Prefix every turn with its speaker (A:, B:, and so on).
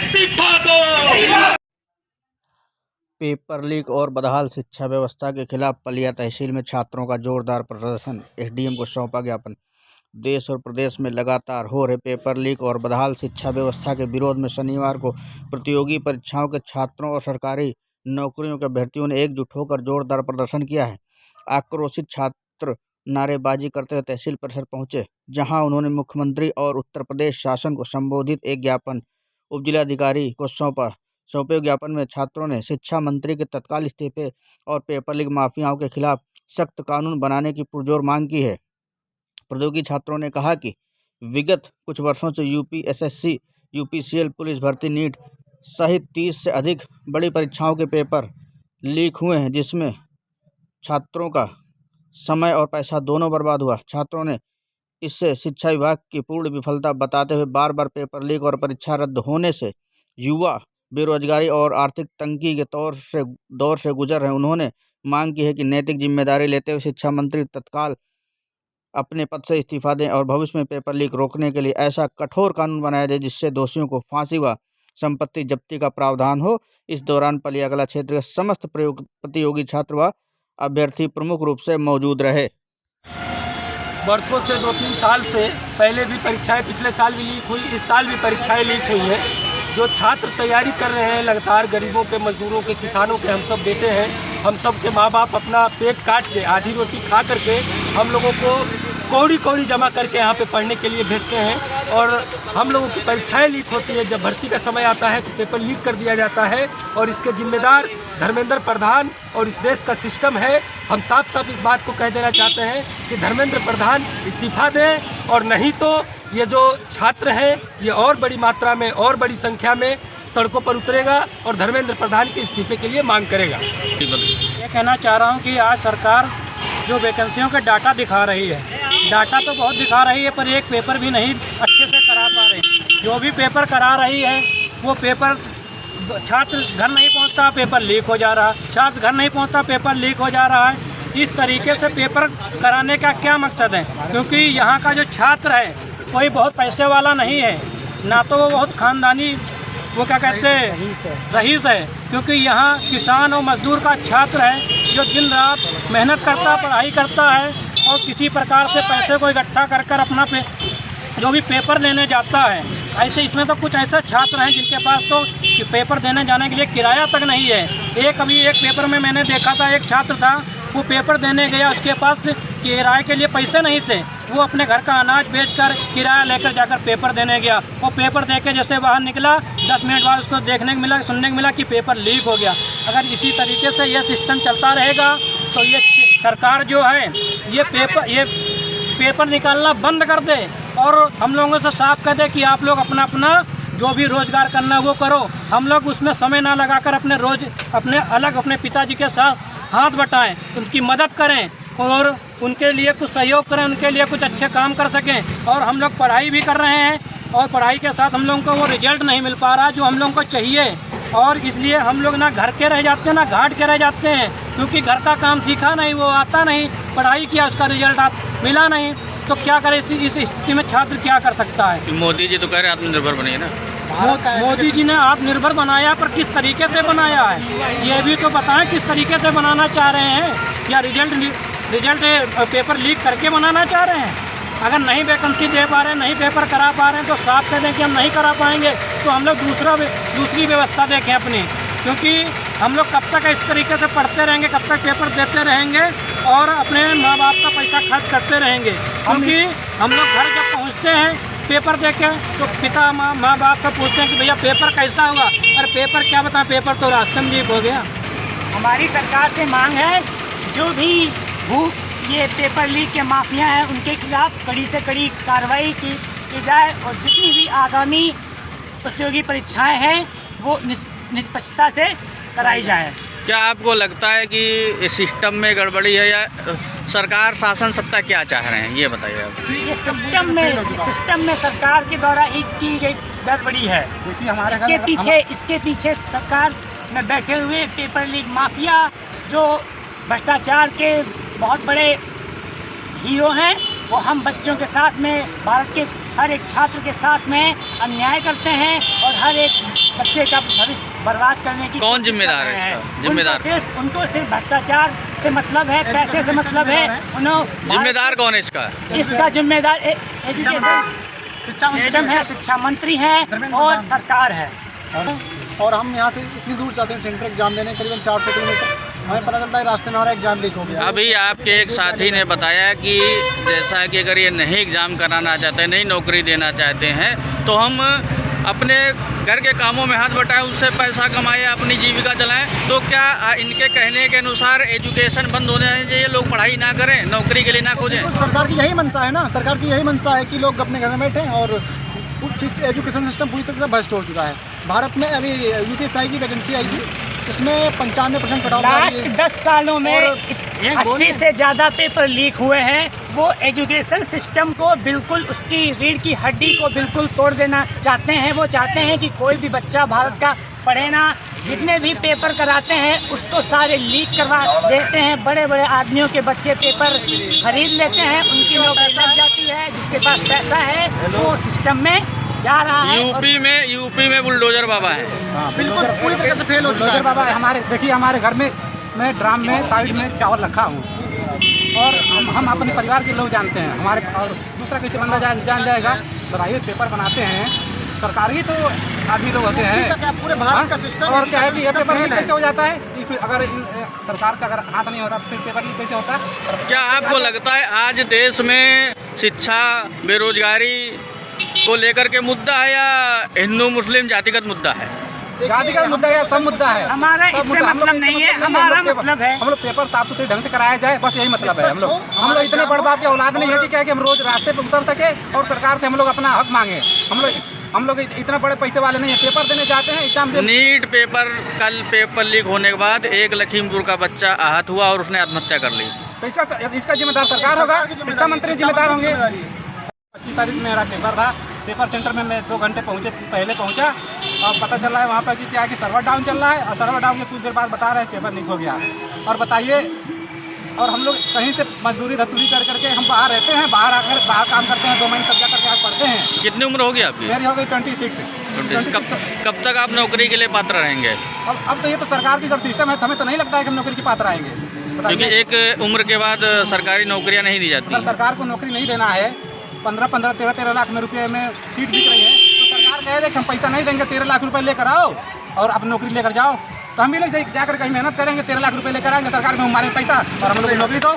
A: इस्तीफा दो।
B: Paper leak और बदहाल शिक्षा व्यवस्था के खिलाफ पलिया तहसील में छात्रों का जोरदार प्रदर्शन, एसडीएम को सौंपा ज्ञापन। देश और प्रदेश में लगातार हो रहे पेपर लीक और बदहाल शिक्षा व्यवस्था के विरोध में शनिवार को प्रतियोगी परीक्षाओं के छात्रों और सरकारी नौकरियों के अभ्यर्थियों ने एकजुट होकर जोरदार प्रदर्शन किया है। आक्रोशित छात्र नारेबाजी करते हुए तहसील परिसर पहुंचे, जहां उन्होंने मुख्यमंत्री और उत्तर प्रदेश शासन को संबोधित एक ज्ञापन उपजिलाधिकारी को सौंपा। सौंपे ज्ञापन में छात्रों ने शिक्षा मंत्री के तत्काल इस्तीफे और पेपर लीक माफियाओं के खिलाफ सख्त कानून बनाने की पुरजोर मांग की है। प्रतियोगी छात्रों ने कहा कि विगत कुछ वर्षों से यूपी एसएससी, यूपीसीएल, पुलिस भर्ती, नीट सहित 30 से अधिक बड़ी परीक्षाओं के पेपर लीक हुए हैं, जिसमें छात्रों का समय और पैसा दोनों बर्बाद हुआ। छात्रों ने इससे शिक्षा विभाग की पूर्ण विफलता बताते हुए बार बार पेपर लीक और परीक्षा रद्द होने से युवा बेरोजगारी और आर्थिक तंगी के दौर से गुजर रहे हैं। उन्होंने मांग की है कि नैतिक जिम्मेदारी लेते हुए शिक्षा मंत्री तत्काल अपने पद से इस्तीफा दें और भविष्य में पेपर लीक रोकने के लिए ऐसा कठोर कानून बनाया जाए जिससे दोषियों को फांसी व संपत्ति जब्ती का प्रावधान हो। इस दौरान पलियाकला क्षेत्र के समस्त प्रतियोगी छात्र व अभ्यर्थी प्रमुख रूप से मौजूद रहे।
C: वर्षों से 2-3 साल से पहले भी परीक्षाएं, पिछले साल भी लीक हुई, इस साल भी परीक्षाएं लीक हुई हैं। जो छात्र तैयारी कर रहे हैं लगातार, गरीबों के, मजदूरों के, किसानों के हम सब बेटे हैं। हम सब के माँ बाप अपना पेट काट के, आधी रोटी खा करके हम लोगों को कौड़ी जमा करके यहाँ पे पढ़ने के लिए भेजते हैं। और हम लोगों की परीक्षाएं लीक होती है। जब भर्ती का समय आता है तो पेपर लीक कर दिया जाता है और इसके जिम्मेदार धर्मेंद्र प्रधान और इस देश का सिस्टम है। हम साफ साफ इस बात को कह देना चाहते हैं कि धर्मेंद्र प्रधान इस्तीफा दें, और नहीं तो ये जो छात्र हैं ये और बड़ी मात्रा में और बड़ी संख्या में सड़कों पर उतरेगा और धर्मेंद्र प्रधान के इस्तीफे के लिए मांग करेगा।
D: ये कहना चाह रहा हूँ कि आज सरकार जो वैकेंसियों का डाटा दिखा रही है, डाटा तो बहुत दिखा रही है, पर एक पेपर भी नहीं अच्छे से करा पा रही। जो भी पेपर करा रही है वो पेपर छात्र घर नहीं पहुंचता, पेपर लीक हो जा रहा है। छात्र घर नहीं पहुंचता, पेपर लीक हो जा रहा है। इस तरीके से पेपर कराने का क्या मकसद है? क्योंकि यहाँ का जो छात्र है कोई बहुत पैसे वाला नहीं है, ना तो वो बहुत ख़ानदानी, वो क्या कहते हैं, रईस है। क्योंकि यहाँ किसान और मजदूर का छात्र है जो दिन रात मेहनत करता, पढ़ाई करता है और किसी प्रकार से पैसे को इकट्ठा कर कर अपना जो भी पेपर देने जाता है। ऐसे इसमें तो कुछ ऐसे छात्र हैं जिनके पास तो पेपर देने जाने के लिए किराया तक नहीं है। अभी एक पेपर में मैंने देखा था, एक छात्र था, वो पेपर देने गया, उसके पास किराए के लिए पैसे नहीं थे। वो अपने घर का अनाज बेचकर किराया लेकर जाकर पेपर देने गया। वो पेपर देके जैसे बाहर निकला, 10 मिनट बाद उसको देखने को मिला, सुनने को मिला कि पेपर लीक हो गया। अगर इसी तरीके से ये सिस्टम चलता रहेगा तो ये सरकार जो है ये पेपर निकालना बंद कर दे और हम लोगों से साफ कह दे कि आप लोग अपना जो भी रोज़गार करना है वो करो। हम लोग उसमें समय ना लगाकर अपने पिताजी के साथ हाथ बटाएं, उनकी मदद करें और उनके लिए कुछ सहयोग करें, उनके लिए कुछ अच्छे काम कर सकें। और हम लोग पढ़ाई भी कर रहे हैं और पढ़ाई के साथ हम लोगों को वो रिजल्ट नहीं मिल पा रहा जो हम लोगों को चाहिए। और इसलिए हम लोग ना घर के रह जाते हैं ना घाट के रह जाते हैं, क्योंकि घर का काम सीखा नहीं, वो आता नहीं, पढ़ाई किया, उसका रिजल्ट मिला नहीं, तो क्या करे? इस स्थिति में छात्र क्या कर सकता है?
B: मोदी जी तो कह रहे आत्मनिर्भर बनिए ना।
D: मोदी जी ने आत्मनिर्भर बनाया, पर किस तरीके से बनाया है ये भी तो बताएं। किस तरीके से बनाना चाह रहे हैं? या रिजल्ट पेपर लीक करके बनाना चाह रहे हैं? अगर नहीं वैकेंसी दे पा रहे हैं, नहीं पेपर करा पा रहे हैं, तो साफ कह दें कि हम नहीं करा पाएंगे, तो हम लोग दूसरी व्यवस्था देखें अपनी। क्योंकि हम लोग कब तक इस तरीके से पढ़ते रहेंगे, कब तक पेपर देते रहेंगे और अपने माँ बाप का पैसा खर्च करते रहेंगे? क्योंकि हम लोग घर जब पहुँचते हैं पेपर देके तो पिता माँ बाप से पूछते हैं कि भैया पेपर कैसा हुआ? और पेपर क्या बताएं, पेपर तो रास्ते में लीक हो गया।
E: हमारी सरकार से मांग है जो भी ये पेपर लीक के माफिया हैं उनके खिलाफ कड़ी से कड़ी कार्रवाई की जाए और जितनी भी आगामी प्रतियोगी परीक्षाएं हैं वो निष्पक्षता से कराई जाए।
B: क्या आपको लगता है कि इस सिस्टम में गड़बड़ी है या सरकार शासन सत्ता क्या चाह रहे हैं, ये बताइए आप।
E: ये सिस्टम में सरकार के द्वारा ही की गई गड़बड़ी है। इसके पीछे सरकार में बैठे हुए पेपर लीक माफिया जो भ्रष्टाचार के बहुत बड़े हीरो हैं, वो हम बच्चों के साथ में, भारत के हर एक छात्र के साथ में अन्याय करते हैं और हर एक बच्चे का भविष्य बर्बाद करने की
B: कौन
E: कोशिश
B: जिम्मेदार
E: कर
B: है
E: रहे हैं।
B: इसका? जिम्मेदार
E: उनको सिर्फ भ्रष्टाचार से मतलब है, पैसे से मतलब है। उन्होंने
B: जिम्मेदार कौन है इसका?
E: इसका जिम्मेदार एजुकेशन सिस्टम है, शिक्षा मंत्री है और सरकार है।
F: और हम यहाँ से इतनी दूर जाते हैं सेंटर एग्जाम देने, करीबन 400 किलोमीटर, हमें पता चलता है रास्ते में हमारा एग्जाम लीक हो गया।
B: अभी आपके एक साथी ने बताया कि जैसा कि अगर ये नहीं एग्ज़ाम कराना चाहते, नहीं नौकरी देना चाहते हैं, तो हम अपने घर के कामों में हाथ बटाएं, उनसे पैसा कमाएं, अपनी जीविका चलाएं। तो क्या इनके कहने के अनुसार एजुकेशन बंद होने चाहिए, लोग पढ़ाई ना करें, नौकरी के लिए ना खोजें?
F: सरकार की यही मंशा है ना, सरकार की यही मंशा है कि लोग अपने घर में बैठें और एजुकेशन सिस्टम पूरी तरह से भ्रष्ट हो चुका है। भारत में अभी यूपीएससी की वैकेंसी आई थी, इसमें 95% कट ऑफ
E: लास्ट 10 सालों में 80 से ज़्यादा पेपर लीक हुए हैं। वो एजुकेशन सिस्टम को बिल्कुल, उसकी रीढ़ की हड्डी को बिल्कुल तोड़ देना चाहते हैं। वो चाहते हैं कि कोई भी बच्चा भारत का पढ़े ना। जितने भी पेपर कराते हैं उसको सारे लीक करवा देते हैं। बड़े बड़े आदमियों के बच्चे पेपर खरीद लेते हैं, उनकी नौकरी लग जाती है। जिसके पास पैसा है वो सिस्टम में जा रहा है।
B: यूपी में बुलडोजर बाबा है।
F: बिल्कुल पूरी तरह से फेल हो चुका है।
G: बाबा हमारे देखिए, हमारे घर में मैं ड्राम में साइड में चावल रखा हूँ और हम अपने परिवार के लोग जानते हैं हमारे, और दूसरा कैसे बंदा जान जाएगा? बताइए, पेपर बनाते हैं सरकारी तो आदमी लोग होते हैं,
F: पूरे भारत का सिस्टम
G: और क्या है कि ये पेपर लीक कैसे हो जाता है? इसमें अगर सरकार का अगर हाथ नहीं होता तो फिर पेपर लीक कैसे होता है?
B: क्या आपको लगता है आज देश में शिक्षा, बेरोजगारी को लेकर के मुद्दा है या हिंदू मुस्लिम जातिगत मुद्दा है?
G: जातिगत मुद्दा है, सब मुद्दा है।
E: हमारा इससे मतलब नहीं है, हमारा मतलब है
G: हम लोग पेपर साफ सुथरे ढंग से कराया जाए, बस यही मतलब है। हम लोग इतने बड़ बाप के औलाद नहीं है कि क्या कि हम रोज रास्ते पे उतर सके और सरकार से हम लोग अपना हक मांगे। हम लोग इतने बड़े पैसे वाले नहीं है। पेपर देने जाते हैं एग्जाम से।
B: नीट पेपर, कल पेपर लीक होने के बाद एक लखीमपुर का बच्चा आहत हुआ और उसने आत्महत्या कर ली।
G: तो इसका जिम्मेदार सरकार होगा, शिक्षा मंत्री जिम्मेदार होंगे। 25 तारीख में मेरा पेपर था। पेपर सेंटर में मैं 2 घंटे पहले पहुंचा और पता चल रहा है वहाँ पर कि क्या है कि सर्वर डाउन चल रहा है, और सर्वर डाउन के कुछ देर बाद बता रहे हैं पेपर लीक हो गया। और बताइए, और हम लोग कहीं से मजदूरी धतूरी करके हम बाहर रहते हैं, बाहर काम करते हैं, 2 महीने तक जा करके आप पढ़ते हैं।
B: कितनी उम्र होगी आपकी?
G: मेरी हो गई 26।
B: कब तक आप नौकरी के लिए पात्र रहेंगे?
G: अब तो ये तो सरकार की सब सिस्टम है, हमें तो नहीं लगता है कि हम नौकरी के पात्र आएंगे।
B: क्योंकि एक उम्र के बाद सरकारी नौकरियां नहीं दी जाती।
G: अगर सरकार को नौकरी नहीं देना है, 15-15, 13-13 लाख में रुपये में सीट बिक रही है, तो सरकार कहे दे कि हम पैसा नहीं देंगे, 13 लाख रुपए लेकर आओ और अब नौकरी लेकर जाओ। तो हम भी लोग जाकर कहीं मेहनत करेंगे, 13 लाख रुपए लेकर आएंगे, सरकार में हमारे पैसा और हम लोग की नौकरी दो।